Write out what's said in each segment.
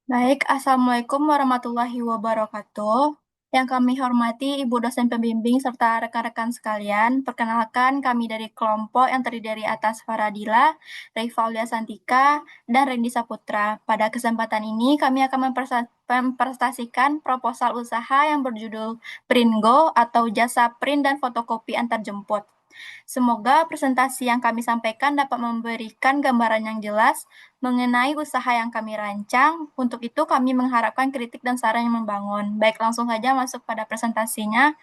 Baik, Assalamualaikum warahmatullahi wabarakatuh. Yang kami hormati Ibu dosen pembimbing serta rekan-rekan sekalian, perkenalkan kami dari kelompok yang terdiri atas Faradila, Rifalia Santika, dan Rendi Saputra. Pada kesempatan ini kami akan mempresentasikan proposal usaha yang berjudul Printgo atau jasa print dan fotokopi antar jemput. Semoga presentasi yang kami sampaikan dapat memberikan gambaran yang jelas mengenai usaha yang kami rancang. Untuk itu kami mengharapkan kritik dan saran yang membangun. Baik, langsung saja masuk pada presentasinya.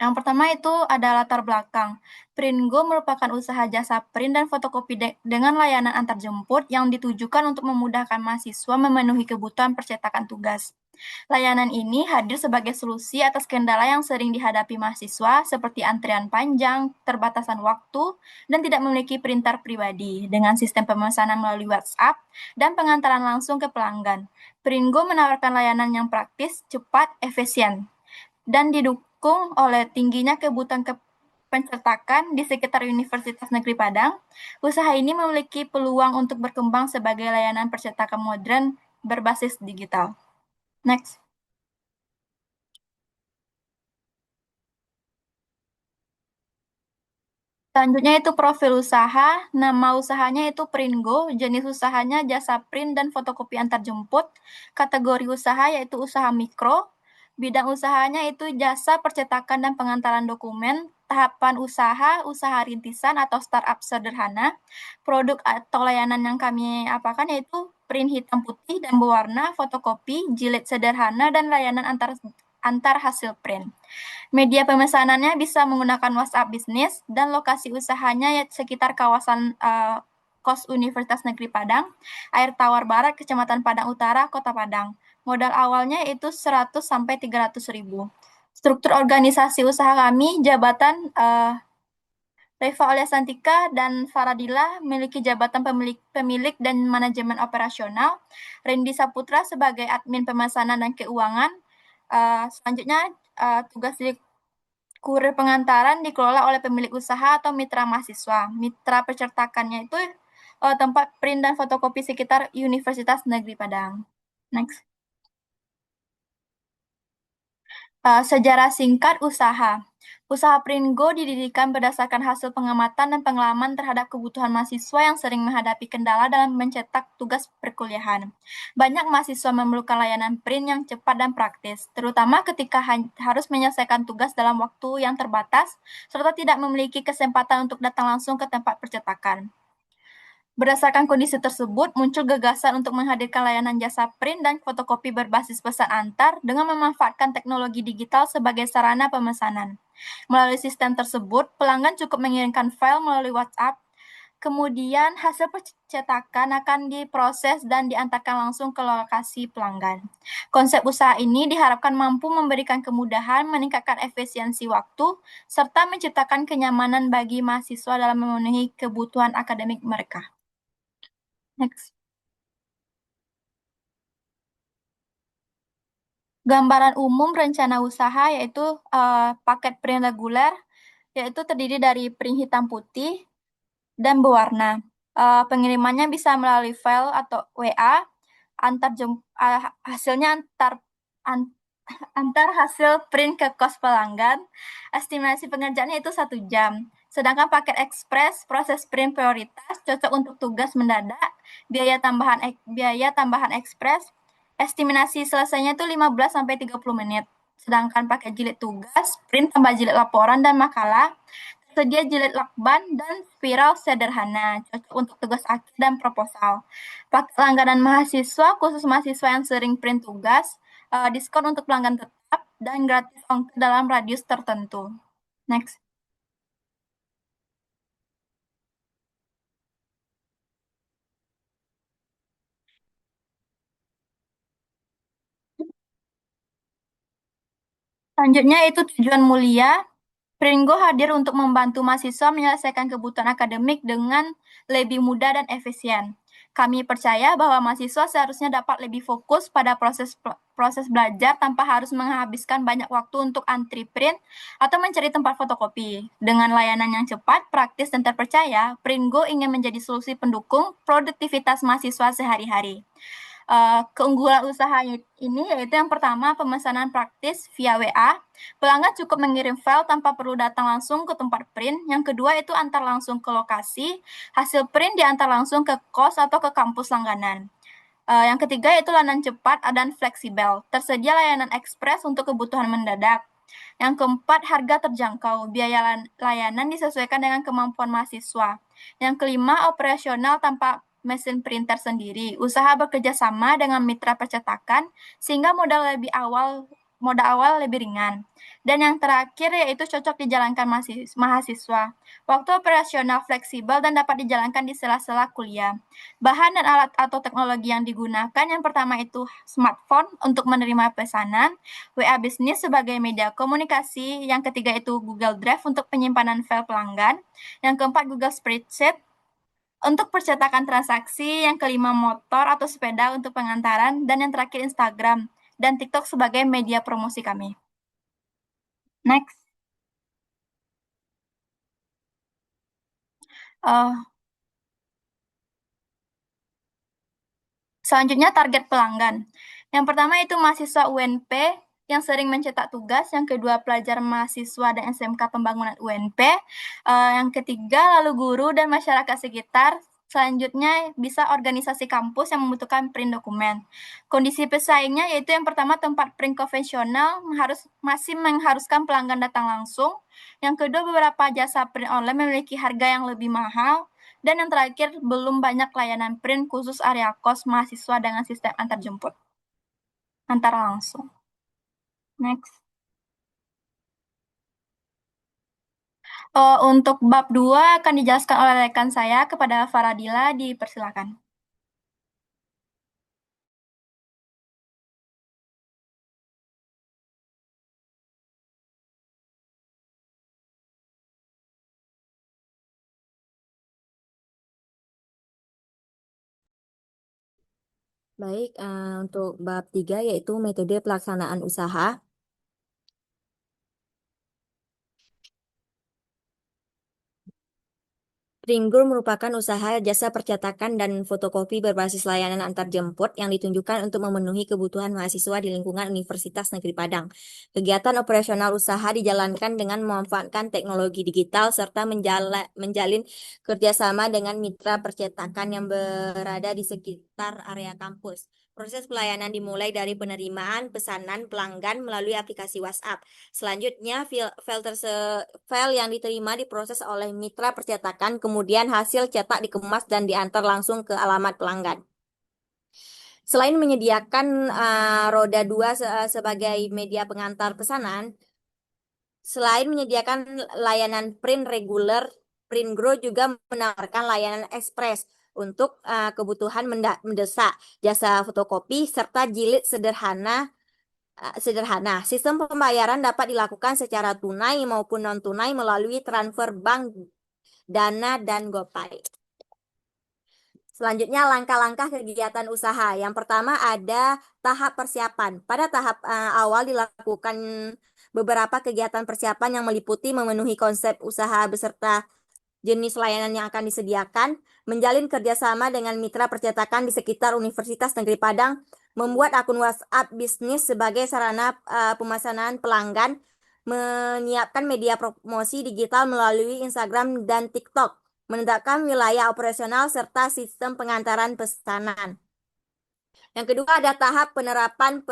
Yang pertama itu ada latar belakang. Printgo merupakan usaha jasa print dan fotokopi dengan layanan antar jemput yang ditujukan untuk memudahkan mahasiswa memenuhi kebutuhan percetakan tugas. Layanan ini hadir sebagai solusi atas kendala yang sering dihadapi mahasiswa seperti antrian panjang, terbatasan waktu, dan tidak memiliki printer pribadi dengan sistem pemesanan melalui WhatsApp dan pengantaran langsung ke pelanggan. Printgo menawarkan layanan yang praktis, cepat, efisien, dan didukung oleh tingginya kebutuhan pencetakan di sekitar Universitas Negeri Padang. Usaha ini memiliki peluang untuk berkembang sebagai layanan percetakan modern berbasis digital. Next. Selanjutnya itu profil usaha, nama usahanya itu Printgo, jenis usahanya jasa print dan fotokopi antar jemput, kategori usaha yaitu usaha mikro, bidang usahanya itu jasa percetakan dan pengantaran dokumen, tahapan usaha, usaha rintisan atau startup sederhana, produk atau layanan yang kami apakan yaitu print hitam putih dan berwarna, fotokopi, jilid sederhana, dan layanan antar hasil print. Media pemesanannya bisa menggunakan WhatsApp bisnis dan lokasi usahanya ya sekitar kawasan KOS Universitas Negeri Padang, Air Tawar Barat, Kecamatan Padang Utara, Kota Padang. Modal awalnya itu 100 sampai 300 ribu. Struktur organisasi usaha kami, jabatan Reva Olia Santika dan Faradila memiliki jabatan pemilik dan manajemen operasional. Randy Saputra sebagai admin pemesanan dan keuangan. Selanjutnya tugas di kurir pengantaran dikelola oleh pemilik usaha atau mitra mahasiswa. Mitra percetakannya itu tempat print dan fotokopi sekitar Universitas Negeri Padang. Next. Sejarah singkat usaha. Usaha Printgo didirikan berdasarkan hasil pengamatan dan pengalaman terhadap kebutuhan mahasiswa yang sering menghadapi kendala dalam mencetak tugas perkuliahan. Banyak mahasiswa memerlukan layanan print yang cepat dan praktis, terutama ketika harus menyelesaikan tugas dalam waktu yang terbatas, serta tidak memiliki kesempatan untuk datang langsung ke tempat percetakan. Berdasarkan kondisi tersebut, muncul gagasan untuk menghadirkan layanan jasa print dan fotokopi berbasis pesan antar dengan memanfaatkan teknologi digital sebagai sarana pemesanan. Melalui sistem tersebut, pelanggan cukup mengirimkan file melalui WhatsApp, kemudian hasil percetakan akan diproses dan diantarkan langsung ke lokasi pelanggan. Konsep usaha ini diharapkan mampu memberikan kemudahan, meningkatkan efisiensi waktu, serta menciptakan kenyamanan bagi mahasiswa dalam memenuhi kebutuhan akademik mereka. Next. Gambaran umum rencana usaha yaitu paket print reguler, yaitu terdiri dari print hitam putih dan berwarna. Pengirimannya bisa melalui file atau WA, hasilnya antar hasil print ke kos pelanggan. Estimasi pengerjaannya itu 1 jam. Sedangkan paket ekspres, proses print prioritas, cocok untuk tugas mendadak, biaya tambahan ekspres, estimasi selesainya itu 15 sampai 30 menit. Sedangkan paket jilid tugas, print tambah jilid laporan dan makalah, tersedia jilid lakban dan spiral sederhana, cocok untuk tugas akhir dan proposal. Paket langganan mahasiswa, khusus mahasiswa yang sering print tugas, diskon untuk pelanggan tetap, dan gratis ongkir dalam radius tertentu. Next. Selanjutnya itu tujuan mulia. Pringgo hadir untuk membantu mahasiswa menyelesaikan kebutuhan akademik dengan lebih mudah dan efisien. Kami percaya bahwa mahasiswa seharusnya dapat lebih fokus pada proses belajar tanpa harus menghabiskan banyak waktu untuk antri print atau mencari tempat fotokopi. Dengan layanan yang cepat, praktis, dan terpercaya, Printgo ingin menjadi solusi pendukung produktivitas mahasiswa sehari-hari. Keunggulan usaha ini yaitu yang pertama, pemesanan praktis via WA. Pelanggan cukup mengirim file tanpa perlu datang langsung ke tempat print. Yang kedua itu antar langsung ke lokasi. Hasil print diantar langsung ke kos atau ke kampus langganan. Yang ketiga yaitu layanan cepat dan fleksibel. Tersedia layanan ekspres untuk kebutuhan mendadak. Yang keempat, harga terjangkau. Biaya layanan disesuaikan dengan kemampuan mahasiswa. Yang kelima, operasional tanpa mesin printer sendiri. Usaha bekerja sama dengan mitra percetakan sehingga modal awal lebih ringan. Dan yang terakhir yaitu cocok dijalankan mahasiswa. Waktu operasional fleksibel dan dapat dijalankan di sela-sela kuliah. Bahan dan alat atau teknologi yang digunakan yang pertama itu smartphone untuk menerima pesanan, WA Business sebagai media komunikasi, yang ketiga itu Google Drive untuk penyimpanan file pelanggan, yang keempat Google Spreadsheet untuk percetakan transaksi, yang kelima motor atau sepeda untuk pengantaran, dan yang terakhir Instagram dan TikTok sebagai media promosi kami. Next. Selanjutnya target pelanggan. Yang pertama itu mahasiswa UNP yang sering mencetak tugas, yang kedua pelajar mahasiswa dan SMK pembangunan UNP, yang ketiga lalu guru dan masyarakat sekitar. Selanjutnya bisa organisasi kampus yang membutuhkan print dokumen. Kondisi pesaingnya yaitu yang pertama tempat print konvensional masih mengharuskan pelanggan datang langsung. Yang kedua beberapa jasa print online memiliki harga yang lebih mahal. Dan yang terakhir, belum banyak layanan print khusus area kos mahasiswa dengan sistem antar jemput. Antar langsung. Next. Untuk bab 2 akan dijelaskan oleh rekan saya kepada Faradila, dipersilakan. Baik, untuk bab 3 yaitu metode pelaksanaan usaha. Pringgul merupakan usaha jasa percetakan dan fotokopi berbasis layanan antar jemput yang ditunjukkan untuk memenuhi kebutuhan mahasiswa di lingkungan Universitas Negeri Padang. Kegiatan operasional usaha dijalankan dengan memanfaatkan teknologi digital serta menjalin kerjasama dengan mitra percetakan yang berada di sekitar area kampus. Proses pelayanan dimulai dari penerimaan pesanan pelanggan melalui aplikasi WhatsApp. Selanjutnya, file yang diterima diproses oleh mitra percetakan, kemudian hasil cetak dikemas dan diantar langsung ke alamat pelanggan. Selain menyediakan roda 2 sebagai media pengantar pesanan, selain menyediakan layanan print reguler, Printgro juga menawarkan layanan ekspres untuk kebutuhan mendesak, jasa fotokopi, serta jilid sederhana. Sistem pembayaran dapat dilakukan secara tunai maupun non-tunai melalui transfer bank, Dana, dan GoPay. Selanjutnya langkah-langkah kegiatan usaha. Yang pertama ada tahap persiapan. Pada tahap awal dilakukan beberapa kegiatan persiapan yang meliputi memenuhi konsep usaha beserta jenis layanan yang akan disediakan, menjalin kerjasama dengan mitra percetakan di sekitar Universitas Negeri Padang, membuat akun WhatsApp bisnis sebagai sarana pemesanan pelanggan, menyiapkan media promosi digital melalui Instagram dan TikTok, menetapkan wilayah operasional serta sistem pengantaran pesanan. Yang kedua ada tahap penerapan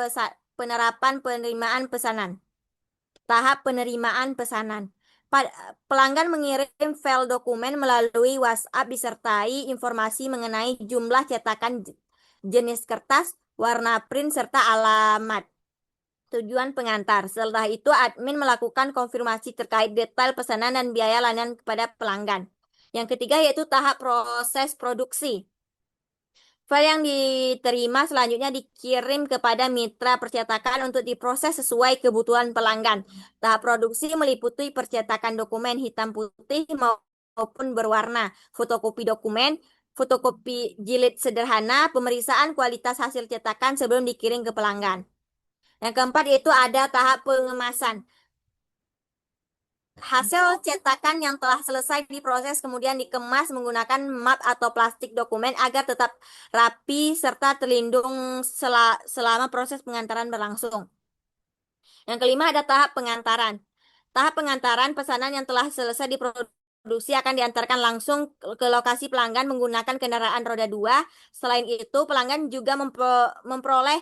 penerimaan pesanan. Tahap penerimaan pesanan. Pelanggan mengirim file dokumen melalui WhatsApp disertai informasi mengenai jumlah cetakan, jenis kertas, warna print, serta alamat tujuan pengantar. Setelah itu admin melakukan konfirmasi terkait detail pesanan dan biaya layanan kepada pelanggan. Yang ketiga yaitu tahap proses produksi. File yang diterima selanjutnya dikirim kepada mitra percetakan untuk diproses sesuai kebutuhan pelanggan. Tahap produksi meliputi percetakan dokumen hitam putih maupun berwarna, fotokopi dokumen, fotokopi jilid sederhana, pemeriksaan kualitas hasil cetakan sebelum dikirim ke pelanggan. Yang keempat yaitu ada tahap pengemasan. Hasil cetakan yang telah selesai diproses kemudian dikemas menggunakan map atau plastik dokumen agar tetap rapi serta terlindung selama proses pengantaran berlangsung. Yang kelima ada tahap pengantaran. Tahap pengantaran pesanan yang telah selesai diproduksi akan diantarkan langsung ke lokasi pelanggan menggunakan kendaraan roda 2. Selain itu, pelanggan juga memperoleh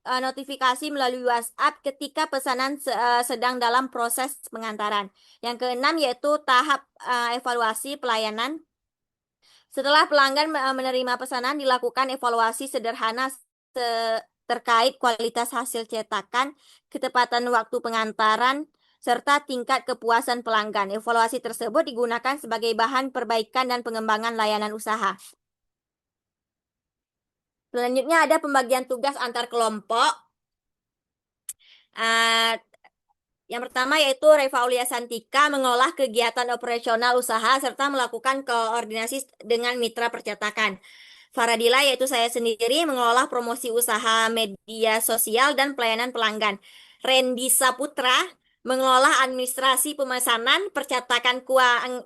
notifikasi melalui WhatsApp ketika pesanan sedang dalam proses pengantaran. Yang keenam yaitu tahap evaluasi pelayanan. Setelah pelanggan menerima pesanan, dilakukan evaluasi sederhana terkait kualitas hasil cetakan, ketepatan waktu pengantaran, serta tingkat kepuasan pelanggan. Evaluasi tersebut digunakan sebagai bahan perbaikan dan pengembangan layanan usaha. Selanjutnya ada pembagian tugas antar kelompok. Uh, yang pertama yaitu Reva Aulia Santika mengolah kegiatan operasional usaha serta melakukan koordinasi dengan mitra percetakan. Faradila yaitu saya sendiri mengelola promosi usaha media sosial dan pelayanan pelanggan. Randy Saputra mengelola administrasi pemesanan, percetakan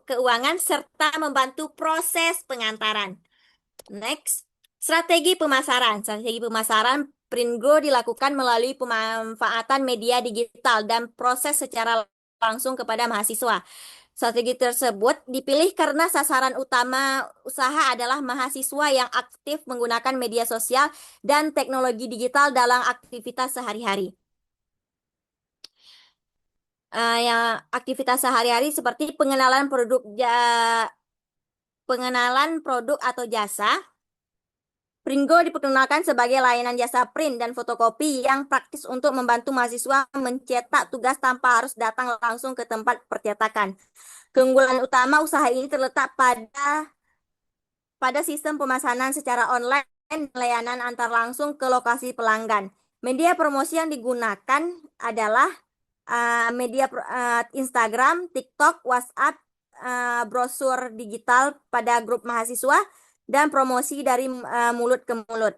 keuangan, serta membantu proses pengantaran. Next, strategi pemasaran. Strategi pemasaran Pringgo dilakukan melalui pemanfaatan media digital dan proses secara langsung kepada mahasiswa. Strategi tersebut dipilih karena sasaran utama usaha adalah mahasiswa yang aktif menggunakan media sosial dan teknologi digital dalam aktivitas sehari-hari. Yang aktivitas sehari-hari seperti pengenalan produk atau jasa. Pringgo diperkenalkan sebagai layanan jasa print dan fotokopi yang praktis untuk membantu mahasiswa mencetak tugas tanpa harus datang langsung ke tempat percetakan. Keunggulan utama usaha ini terletak pada sistem pemesanan secara online dan layanan antar langsung ke lokasi pelanggan. Media promosi yang digunakan adalah media Instagram, TikTok, WhatsApp, brosur digital pada grup mahasiswa, dan promosi dari mulut ke mulut.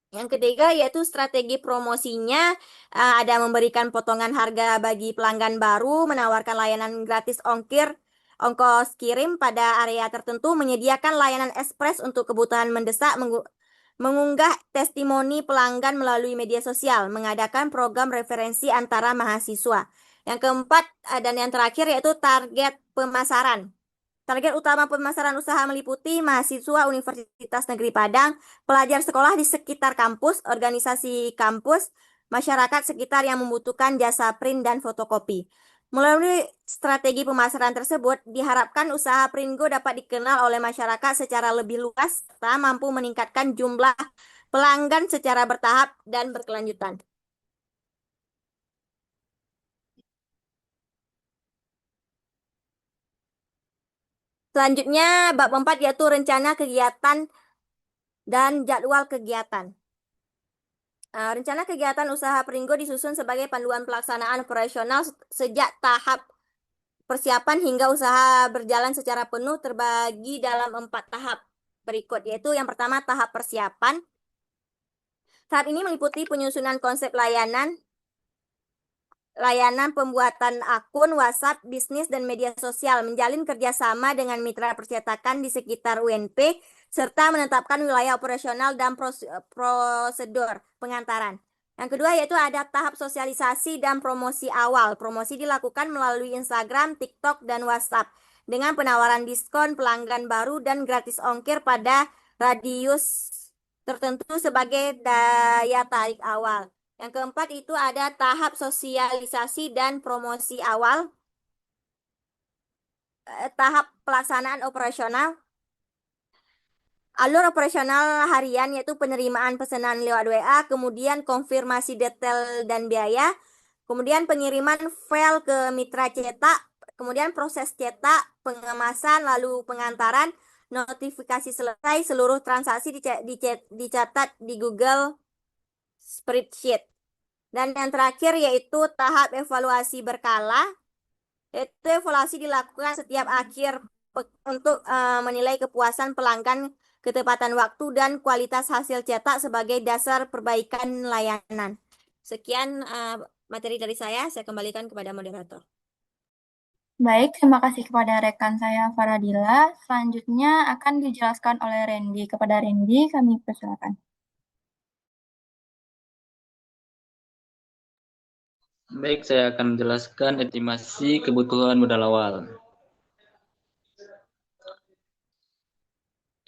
Yang ketiga yaitu strategi promosinya, ada memberikan potongan harga bagi pelanggan baru, menawarkan layanan gratis ongkos kirim pada area tertentu, menyediakan layanan ekspres untuk kebutuhan mendesak, mengunggah testimoni pelanggan melalui media sosial, mengadakan program referensi antara mahasiswa. Yang keempat dan yang terakhir yaitu target pemasaran. Target utama pemasaran usaha meliputi mahasiswa Universitas Negeri Padang, pelajar sekolah di sekitar kampus, organisasi kampus, masyarakat sekitar yang membutuhkan jasa print dan fotokopi. Melalui strategi pemasaran tersebut, diharapkan usaha Pringgo dapat dikenal oleh masyarakat secara lebih luas serta mampu meningkatkan jumlah pelanggan secara bertahap dan berkelanjutan. Selanjutnya, bab 4 yaitu rencana kegiatan dan jadwal kegiatan. Rencana kegiatan usaha Pringgo disusun sebagai panduan pelaksanaan operasional sejak tahap persiapan hingga usaha berjalan secara penuh terbagi dalam 4 tahap berikut, yaitu yang pertama tahap persiapan. Tahap ini meliputi penyusunan konsep layanan pembuatan akun WhatsApp, bisnis, dan media sosial, menjalin kerjasama dengan mitra percetakan di sekitar UNP, serta menetapkan wilayah operasional dan prosedur pengantaran. Yang kedua yaitu ada tahap sosialisasi dan promosi awal. Promosi dilakukan melalui Instagram, TikTok, dan WhatsApp dengan penawaran diskon pelanggan baru dan gratis ongkir pada radius tertentu sebagai daya tarik awal. Yang keempat itu ada tahap sosialisasi dan promosi awal. Tahap pelaksanaan operasional. Alur operasional harian yaitu penerimaan pesanan lewat WA, kemudian konfirmasi detail dan biaya, kemudian pengiriman file ke mitra cetak, kemudian proses cetak, pengemasan, lalu pengantaran, notifikasi selesai, seluruh transaksi dicatat di Google Spreadsheet. Dan yang terakhir yaitu tahap evaluasi berkala, yaitu evaluasi dilakukan setiap akhir untuk menilai kepuasan pelanggan, ketepatan waktu, dan kualitas hasil cetak sebagai dasar perbaikan layanan. Sekian materi dari saya kembalikan kepada moderator. Baik, terima kasih kepada rekan saya Faradila. Selanjutnya akan dijelaskan oleh Randy. Kepada Randy, kami persilakan. Baik, saya akan menjelaskan estimasi kebutuhan modal awal.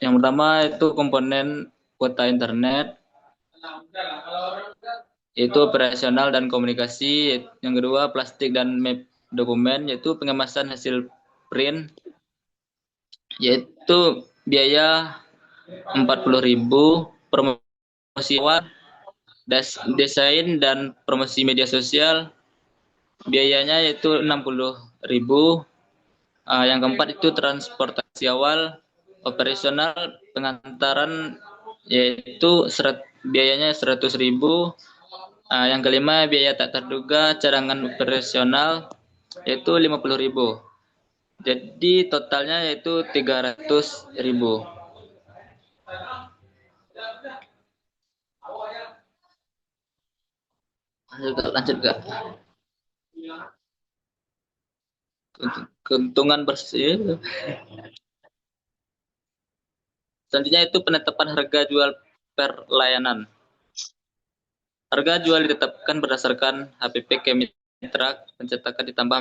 Yang pertama itu komponen kuota internet, yaitu operasional dan komunikasi. Yang kedua plastik dan map dokumen, yaitu pengemasan hasil print, yaitu biaya 40.000, promosi awal, desain dan promosi media sosial, biayanya yaitu 60.000. Yang keempat itu transportasi awal, operasional pengantaran, yaitu biayanya 100.000. Yang kelima biaya tak terduga cadangan operasional, yaitu 50.000. Jadi totalnya yaitu 300.000. Lanjut gak? Keuntungan bersih. Selanjutnya itu penetapan harga jual per layanan. Harga jual ditetapkan berdasarkan HPP Kemitra, pencetakan ditambah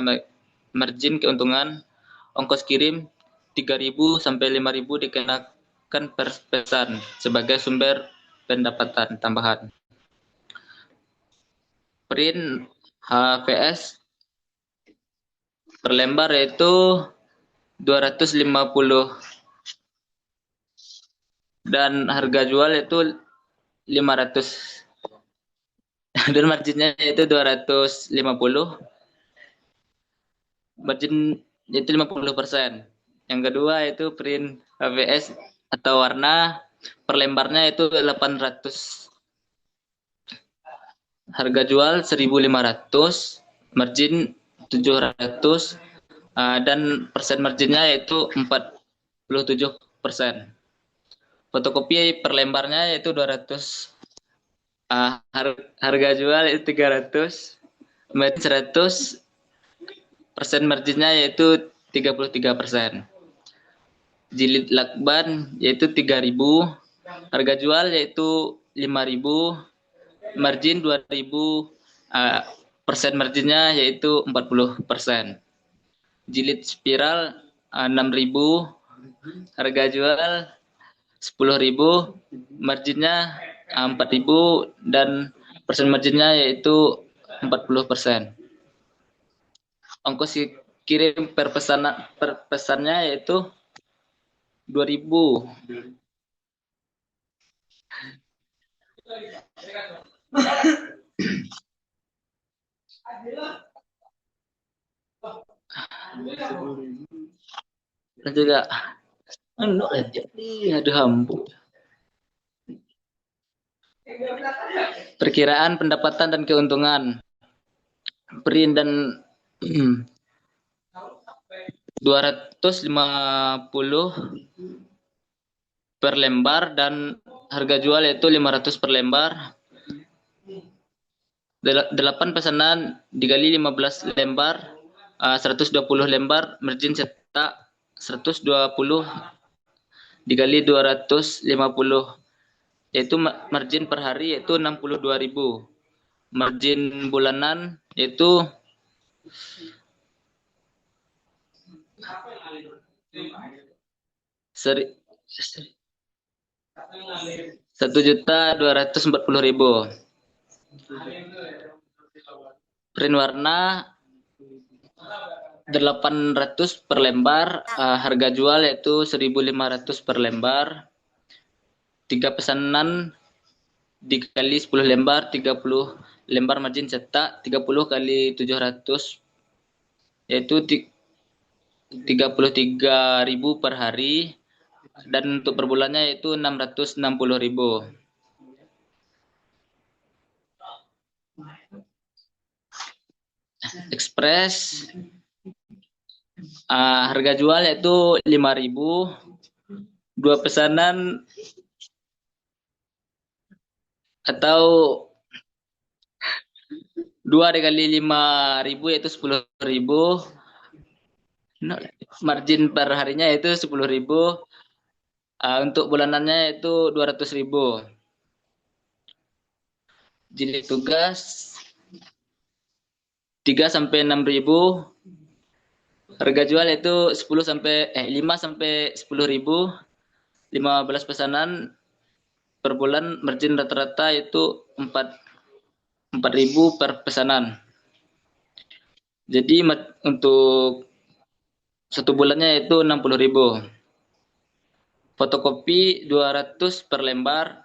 margin keuntungan, ongkos kirim 3.000 sampai 5.000 dikenakan per pesan sebagai sumber pendapatan tambahan. Print HVS per lembar yaitu 250 dan harga jual itu 500 dan marginnya yaitu 250, margin yaitu 50%. Yang kedua itu print HVS atau warna per lembarnya itu 800, harga jual 1.500, margin 700, dan persen marginnya yaitu 47%. Fotokopi per lembarnya yaitu 200, harga jual itu 300, margin 100, persen marginnya yaitu 33%. Jilid lakban yaitu 3.000, harga jual yaitu 5.000, margin 2.000, persen marginnya yaitu 40%. Jilid spiral 6.000, harga jual 10.000, marginnya 4.000 dan persen marginnya yaitu 40%. Ongkos kirim per pesannya yaitu 2.000. Dan juga aduh ampun. Perkiraan pendapatan dan keuntungan print dan 250 per lembar dan harga jual yaitu 500 per lembar. 8 pesanan dikali 15 lembar, 120 lembar, margin cetak 120 dikali 250, yaitu margin per hari yaitu 62.000. Margin bulanan yaitu 1.240.000. Print warna 800 per lembar, harga jual yaitu 1.500 per lembar. 3 pesanan dikali 10 lembar, 30 lembar margin cetak, 30 kali 700 yaitu 33.000 per hari, dan untuk per bulannya yaitu 660.000. Express Harga jual yaitu 5.000, 2 pesanan atau 2 dikali 5.000 yaitu 10.000. Margin per harinya yaitu 10.000. Untuk bulanannya itu 200.000. Jilid tugas 3 sampai 6.000. Harga jual itu 5 sampai 10.000. 15 pesanan per bulan, margin rata-rata itu 4.000 per pesanan. Jadi untuk 1 bulannya itu 60.000. Fotokopi 200 per lembar.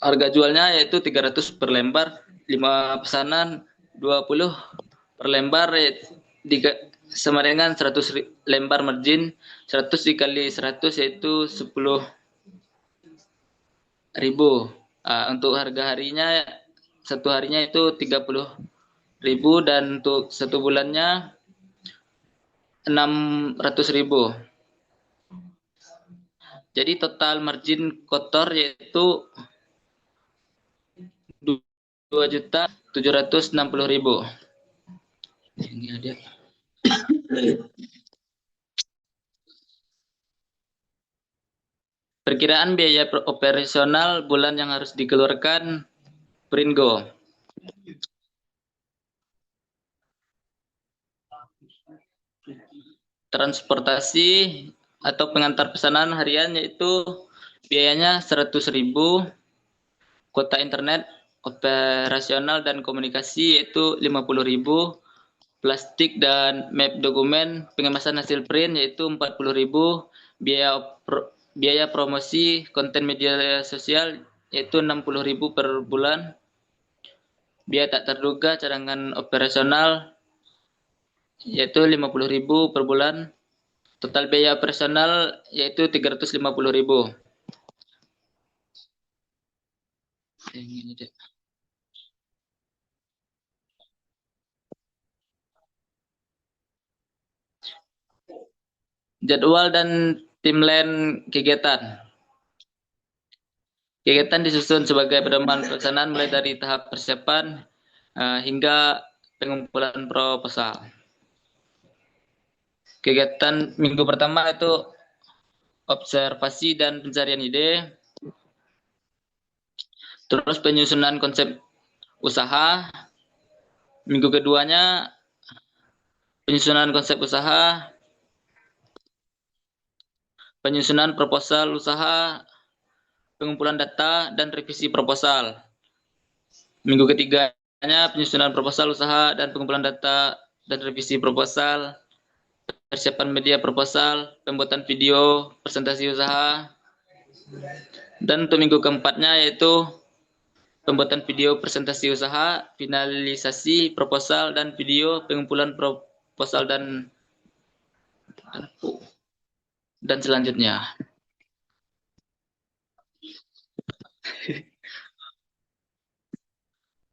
Harga jualnya yaitu 300 per lembar. 5 pesanan 20 per lembar, sama dengan 100 lembar margin. 100 dikali 100 yaitu 10.000. Untuk harga harinya, 1 harinya itu 30.000 dan untuk 1 bulannya 600.000. Jadi total margin kotor yaitu 2.760.000. Ini ada. Perkiraan biaya operasional bulan yang harus dikeluarkan Pringo. Transportasi atau pengantar pesanan harian yaitu biayanya 100.000. Kuota internet operasional dan komunikasi yaitu 50.000. Plastik dan map dokumen pengemasan hasil print yaitu 40.000. Biaya promosi konten media sosial yaitu 60.000 per bulan. Biaya tak terduga cadangan operasional yaitu 50.000 per bulan. Total biaya operasional yaitu 350.000. Ini deh. Jadwal dan timeline kegiatan. Kegiatan disusun sebagai pedoman pelaksanaan mulai dari tahap persiapan hingga pengumpulan proposal. Kegiatan minggu pertama itu observasi dan pencarian ide. Terus penyusunan konsep usaha. Minggu keduanya penyusunan konsep usaha, penyusunan proposal usaha, pengumpulan data, dan revisi proposal. Minggu ketiganya penyusunan proposal usaha dan pengumpulan data dan revisi proposal, persiapan media proposal, pembuatan video, presentasi usaha. Dan untuk minggu keempatnya yaitu pembuatan video presentasi usaha, finalisasi proposal dan video, pengumpulan proposal dan selanjutnya.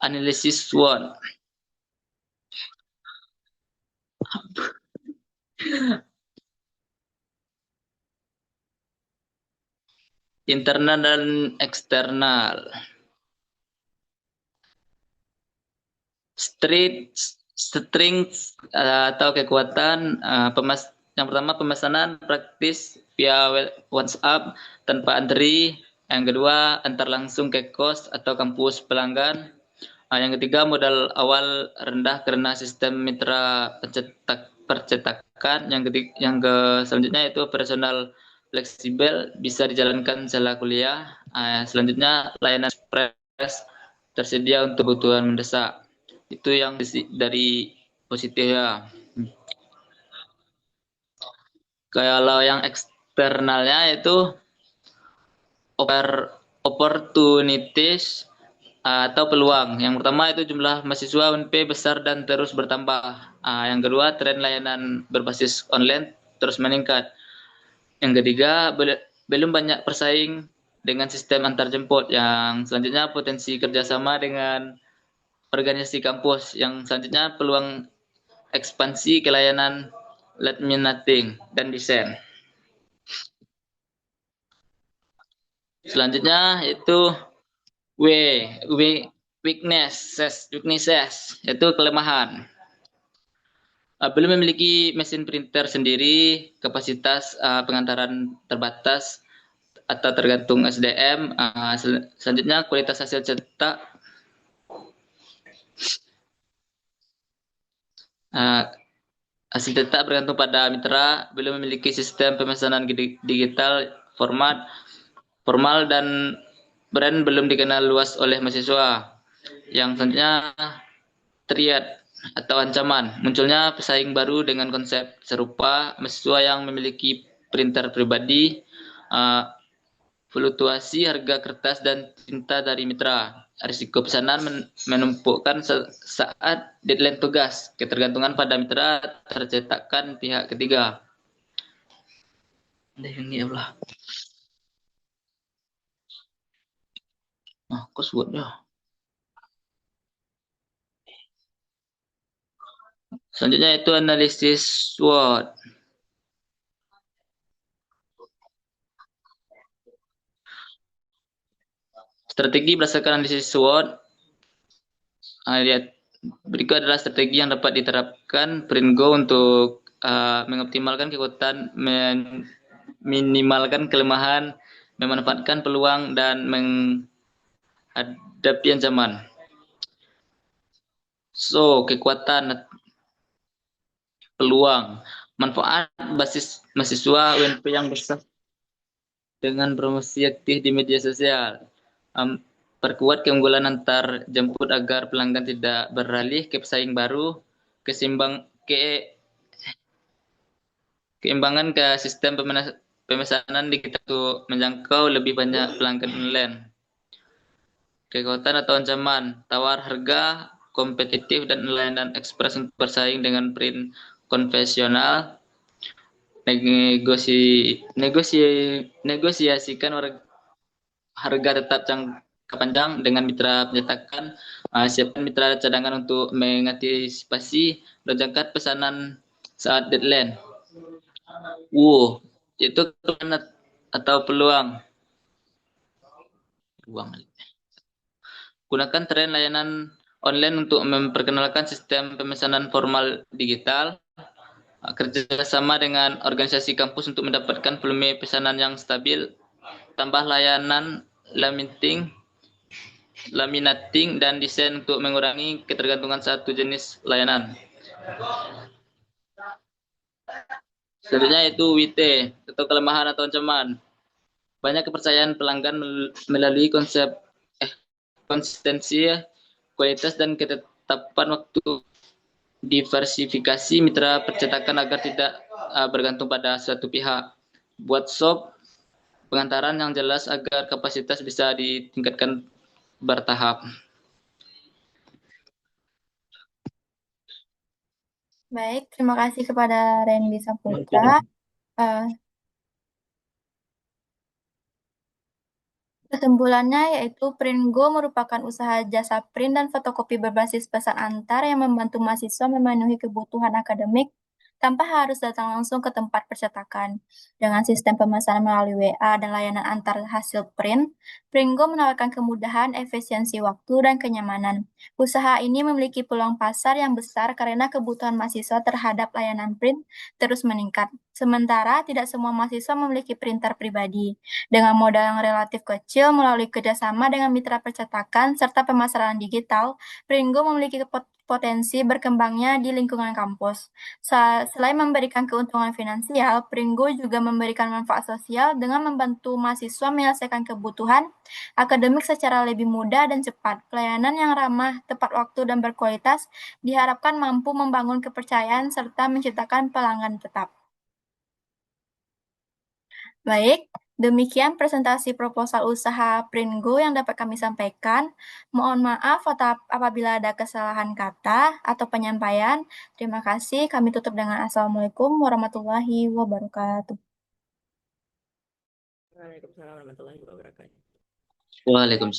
Analisis SWOT. Internal dan eksternal. Strength atau kekuatan. Yang pertama pemesanan praktis via WhatsApp tanpa antri. Yang kedua antar langsung ke kos atau kampus pelanggan. Yang ketiga modal awal rendah karena sistem mitra percetakan. Selanjutnya itu operasional fleksibel, bisa dijalankan setelah kuliah. Selanjutnya layanan ekspres tersedia untuk kebutuhan mendesak. Itu yang dari positif ya. Kalau yang eksternalnya itu opportunities atau peluang. Yang pertama itu jumlah mahasiswa UNP besar dan terus bertambah. Yang kedua tren layanan berbasis online terus meningkat. Yang ketiga belum banyak persaing dengan sistem antar jemput. Yang selanjutnya potensi kerjasama dengan organisasi kampus. Yang selanjutnya peluang ekspansi ke layanan laminating, dan desain. Selanjutnya itu weaknesses, yaitu kelemahan. Belum memiliki mesin printer sendiri, kapasitas pengantaran terbatas atau tergantung SDM. Selanjutnya kualitas hasil cetak. Hasil cetak bergantung pada mitra, belum memiliki sistem pemesanan digital formal dan brand belum dikenal luas oleh mahasiswa. Yang selanjutnya triad atau ancaman, munculnya pesaing baru dengan konsep serupa, mahasiswa yang memiliki printer pribadi, fluktuasi harga kertas dan tinta dari mitra, risiko pesanan menumpukkan saat deadline tugas, ketergantungan pada mitra, tercetakkan pihak ketiga. Ini Allah. Kok SWOT-nya? Selanjutnya itu analisis SWOT. Strategi berdasarkan analisis SWOT. Lihat, berikut adalah strategi yang dapat diterapkan Pringo untuk mengoptimalkan kekuatan, minimalkan kelemahan, memanfaatkan peluang, dan menghadapi ancaman. So, kekuatan, peluang, manfaat basis mahasiswa UNP yang besar dengan promosi aktif di media sosial. Perkuat keunggulan antar jemput agar pelanggan tidak beralih ke pesaing baru, keimbangan ke sistem pemesanan digital untuk menjangkau lebih banyak pelanggan online. Kekuatan atau ancaman, tawar harga kompetitif dan layanan ekspres untuk bersaing dengan print konvensional. Negosiasikan harga tetap jangka panjang dengan mitra pencetakan. Siapkan mitra cadangan untuk mengantisipasi lonjakan pesanan saat deadline. Itu kelemahan atau peluang. Gunakan tren layanan online untuk memperkenalkan sistem pemesanan formal digital. Kerjasama dengan organisasi kampus untuk mendapatkan volume pesanan yang stabil. Tambah layanan laminating dan desain untuk mengurangi ketergantungan satu jenis layanan. Selanjutnya itu WT atau kelemahan atau ancaman. Banyak kepercayaan pelanggan melalui konsep konsistensi, kualitas, dan ketetapan waktu. Diversifikasi mitra percetakan agar tidak bergantung pada suatu pihak. Buat shop pengantaran yang jelas agar kapasitas bisa ditingkatkan bertahap. Baik, terima kasih kepada Randy Saputra. Kesimpulannya yaitu Pringo merupakan usaha jasa print dan fotokopi berbasis pesan antar yang membantu mahasiswa memenuhi kebutuhan akademik tanpa harus datang langsung ke tempat percetakan. Dengan sistem pemesanan melalui WA dan layanan antar hasil print, Pringo menawarkan kemudahan, efisiensi waktu, dan kenyamanan. Usaha ini memiliki peluang pasar yang besar karena kebutuhan mahasiswa terhadap layanan print terus meningkat. Sementara tidak semua mahasiswa memiliki printer pribadi. Dengan modal yang relatif kecil melalui kerjasama dengan mitra percetakan serta pemasaran digital, Pringo memiliki potensi berkembangnya di lingkungan kampus. Selain memberikan keuntungan finansial, Pringo juga memberikan manfaat sosial dengan membantu mahasiswa menyelesaikan kebutuhan akademik secara lebih mudah dan cepat. Pelayanan yang ramah, tepat waktu, dan berkualitas diharapkan mampu membangun kepercayaan serta menciptakan pelanggan tetap. Baik, demikian presentasi proposal usaha Pringo yang dapat kami sampaikan. Mohon maaf apabila ada kesalahan kata atau penyampaian. Terima kasih. Kami tutup dengan Assalamualaikum warahmatullahi wabarakatuh. Waalaikumsalam warahmatullahi wabarakatuh. Waalaikumsalam.